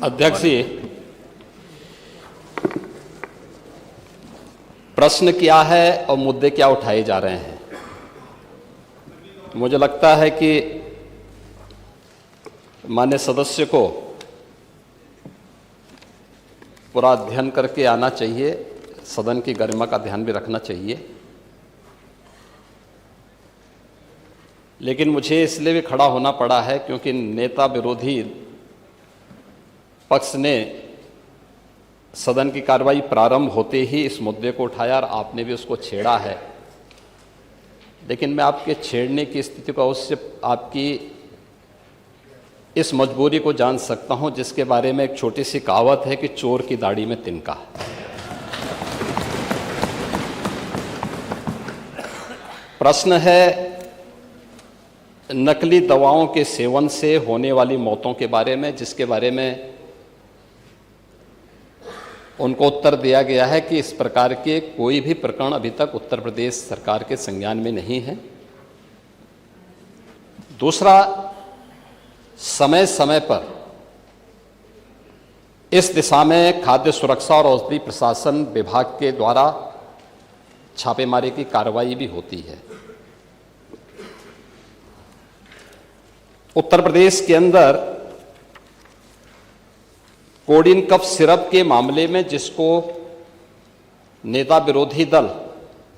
अध्यक्ष जी, प्रश्न क्या है और मुद्दे क्या उठाए जा रहे हैं? मुझे लगता है कि माननीय सदस्य को पूरा अध्ययन करके आना चाहिए, सदन की गरिमा का ध्यान भी रखना चाहिए। लेकिन मुझे इसलिए भी खड़ा होना पड़ा है क्योंकि नेता विरोधी पक्ष ने सदन की कार्रवाई प्रारंभ होते ही इस मुद्दे को उठाया और आपने भी उसको छेड़ा है। लेकिन मैं आपके छेड़ने की स्थिति को अवश्य आपकी इस मजबूरी को जान सकता हूं, जिसके बारे में एक छोटी सी कहावत है कि चोर की दाढ़ी में तिनका। प्रश्न है नकली दवाओं के सेवन से होने वाली मौतों के बारे में, जिसके बारे में उनको उत्तर दिया गया है कि इस प्रकार के कोई भी प्रकरण अभी तक उत्तर प्रदेश सरकार के संज्ञान में नहीं है। दूसरा, समय समय पर इस दिशा में खाद्य सुरक्षा और औषधि प्रशासन विभाग के द्वारा छापेमारी की कार्रवाई भी होती है। उत्तर प्रदेश के अंदर कोडिन कफ सिरप के मामले में, जिसको नेता विरोधी दल,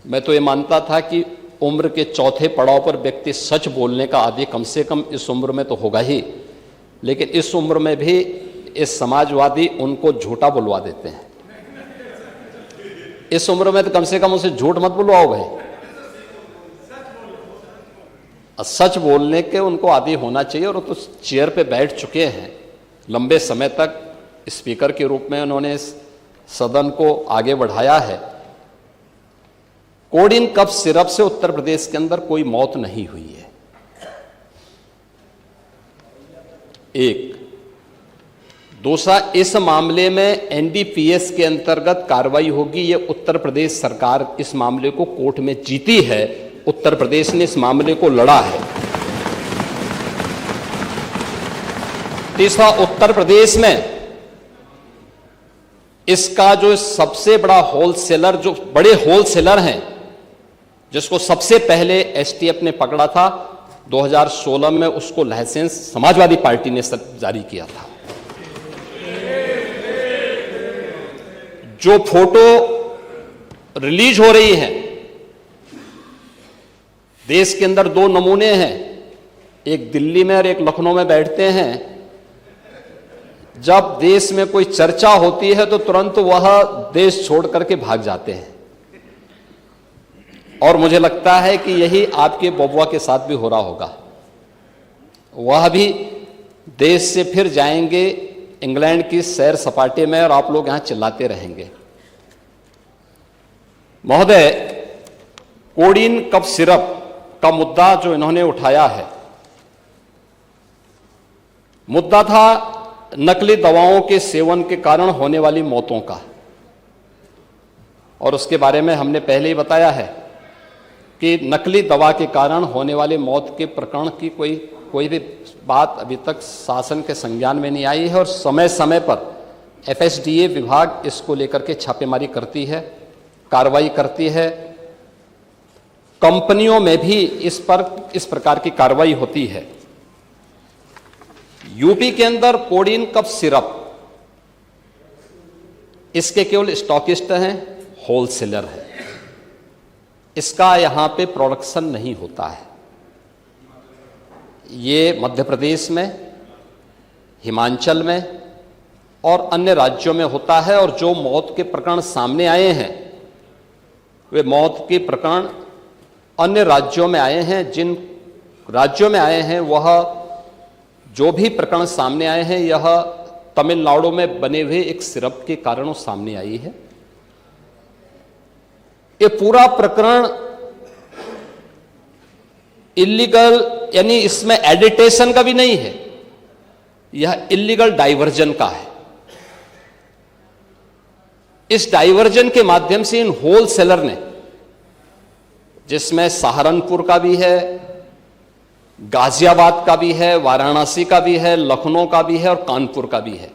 मैं तो ये मानता था कि उम्र के चौथे पड़ाव पर व्यक्ति सच बोलने का आदी कम से कम इस उम्र में तो होगा ही, लेकिन इस उम्र में भी इस समाजवादी उनको झूठा बुलवा देते हैं। इस उम्र में तो कम से कम उसे झूठ मत बुलवाओ भाई, सच बोलने के उनको आदी होना चाहिए। और वो तो चेयर पे बैठ चुके हैं लंबे समय तक, स्पीकर के रूप में उन्होंने सदन को आगे बढ़ाया है। कोडिन कफ सिरप से उत्तर प्रदेश के अंदर कोई मौत नहीं हुई है। एक। दूसरा, इस मामले में एनडीपीएस के अंतर्गत कार्रवाई होगी। ये उत्तर प्रदेश सरकार इस मामले को कोर्ट में जीती है, उत्तर प्रदेश ने इस मामले को लड़ा है। तीसरा, उत्तर प्रदेश में इसका जो सबसे बड़ा होलसेलर, जो बड़े होलसेलर हैं, जिसको सबसे पहले एसटीएफ ने पकड़ा था 2016 में, उसको लाइसेंस समाजवादी पार्टी ने जारी किया था। जो फोटो रिलीज हो रही है, देश के अंदर दो नमूने हैं, एक दिल्ली में और एक लखनऊ में बैठते हैं। जब देश में कोई चर्चा होती है तो तुरंत वह देश छोड़ करके भाग जाते हैं। और मुझे लगता है कि यही आपके बबुआ के साथ भी हो रहा होगा। वह भी देश से फिर जाएंगे इंग्लैंड की सैर सपाटे में और आप लोग यहां चिल्लाते रहेंगे। महोदय, कोडिन कफ सिरप का मुद्दा जो इन्होंने उठाया है, मुद्दा था नकली दवाओं के सेवन के कारण होने वाली मौतों का। और उसके बारे में हमने पहले ही बताया है कि नकली दवा के कारण होने वाली मौत के प्रकरण की कोई भी बात अभी तक शासन के संज्ञान में नहीं आई है। और समय समय पर एफएसडीए विभाग इसको लेकर के छापेमारी करती है, कार्रवाई करती है। कंपनियों में भी इस प्रकार की कार्रवाई होती है। यूपी के अंदर कोडिन कफ सिरप, इसके केवल स्टॉकिस्ट हैं, होलसेलर हैं। इसका यहां पे प्रोडक्शन नहीं होता है। ये मध्य प्रदेश में, हिमाचल में और अन्य राज्यों में होता है। और जो मौत के प्रकरण सामने आए हैं, वे मौत के प्रकरण अन्य राज्यों में आए हैं। जिन राज्यों में आए हैं, वह जो भी प्रकरण सामने आए हैं, यह तमिलनाडु में बने हुए एक सिरप के कारण सामने आई है। ये पूरा प्रकरण इलीगल, यानी इसमें एडिटेशन का भी नहीं है, यह इलीगल डाइवर्जन का है। इस डाइवर्जन के माध्यम से इन होलसेलर ने, जिसमें सहारनपुर का भी है, गाजियाबाद का भी है, वाराणसी का भी है, लखनऊ का भी है और कानपुर का भी है,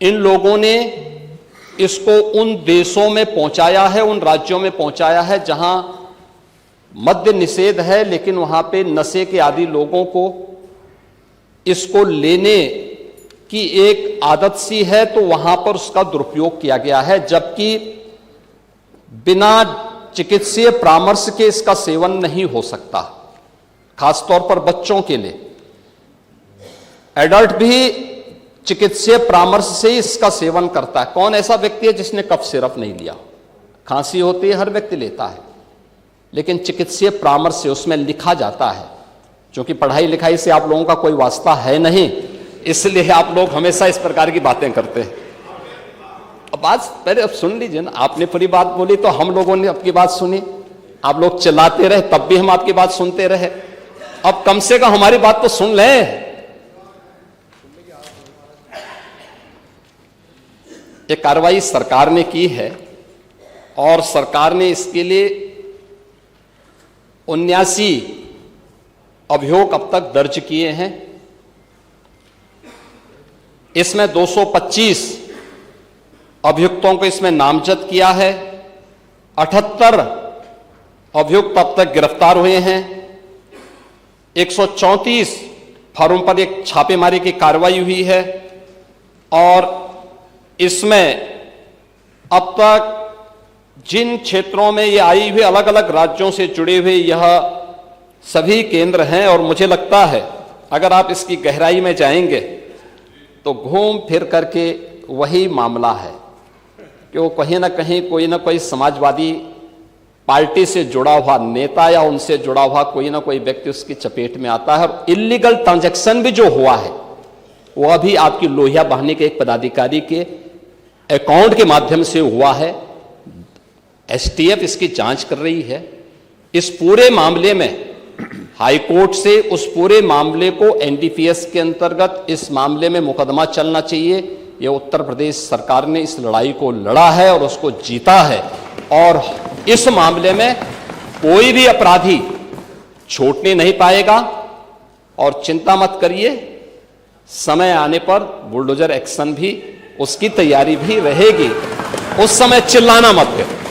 इन लोगों ने इसको उन देशों में पहुंचाया है, उन राज्यों में पहुंचाया है जहां मद्य निषेध है, लेकिन वहां पे नशे के आदी लोगों को इसको लेने की एक आदत सी है, तो वहां पर उसका दुरुपयोग किया गया है, जबकि बिना चिकित्सीय परामर्श के इसका सेवन नहीं हो सकता, खासतौर पर बच्चों के लिए। एडल्ट भी चिकित्सीय परामर्श से ही इसका सेवन करता है। कौन ऐसा व्यक्ति है जिसने कफ सिरप नहीं लिया? खांसी होती है, हर व्यक्ति लेता है, लेकिन चिकित्सीय परामर्श से उसमें लिखा जाता है। क्योंकि पढ़ाई लिखाई से आप लोगों का कोई वास्ता है नहीं, इसलिए आप लोग हमेशा इस प्रकार की बातें करते हैं। अब बात पहले अब सुन लीजिए ना, आपने पूरी बात बोली तो हम लोगों ने आपकी बात सुनी, आप लोग चिल्लाते रहे तब भी हम आपकी बात सुनते रहे। अब कम से कम हमारी बात तो सुन लें। ये कार्रवाई सरकार ने की है और सरकार ने इसके लिए 79 अभियोग अब तक दर्ज किए हैं। इसमें 225 अभियुक्तों को इसमें नामजद किया है। 78 अभियुक्त अब तक गिरफ्तार हुए हैं। 134 फर्म पर एक छापेमारी की कार्रवाई हुई है और इसमें अब तक जिन क्षेत्रों में ये आई हुई अलग अलग राज्यों से जुड़े हुए यह सभी केंद्र हैं और मुझे लगता है अगर आप इसकी गहराई में जाएंगे तो घूम फिर करके वही मामला है कि वो कहीं ना कहीं कोई ना कोई समाजवादी पार्टी से जुड़ा हुआ नेता या उनसे जुड़ा हुआ कोई ना कोई व्यक्ति उसकी चपेट में आता है। और इलीगल ट्रांजैक्शन भी जो हुआ है वो अभी आपकी लोहिया बहाने के एक पदाधिकारी के अकाउंट के माध्यम से हुआ है। एसटीएफ इसकी जांच कर रही है। इस पूरे मामले में हाई कोर्ट से उस पूरे मामले को एनडीपीएस के अंतर्गत इस मामले में मुकदमा चलना चाहिए। ये उत्तर प्रदेश सरकार ने इस लड़ाई को लड़ा है और उसको जीता है और इस मामले में कोई भी अपराधी छूटने नहीं पाएगा। और चिंता मत करिए, समय आने पर बुलडोजर एक्शन भी उसकी तैयारी भी रहेगी। उस समय चिल्लाना मत करो।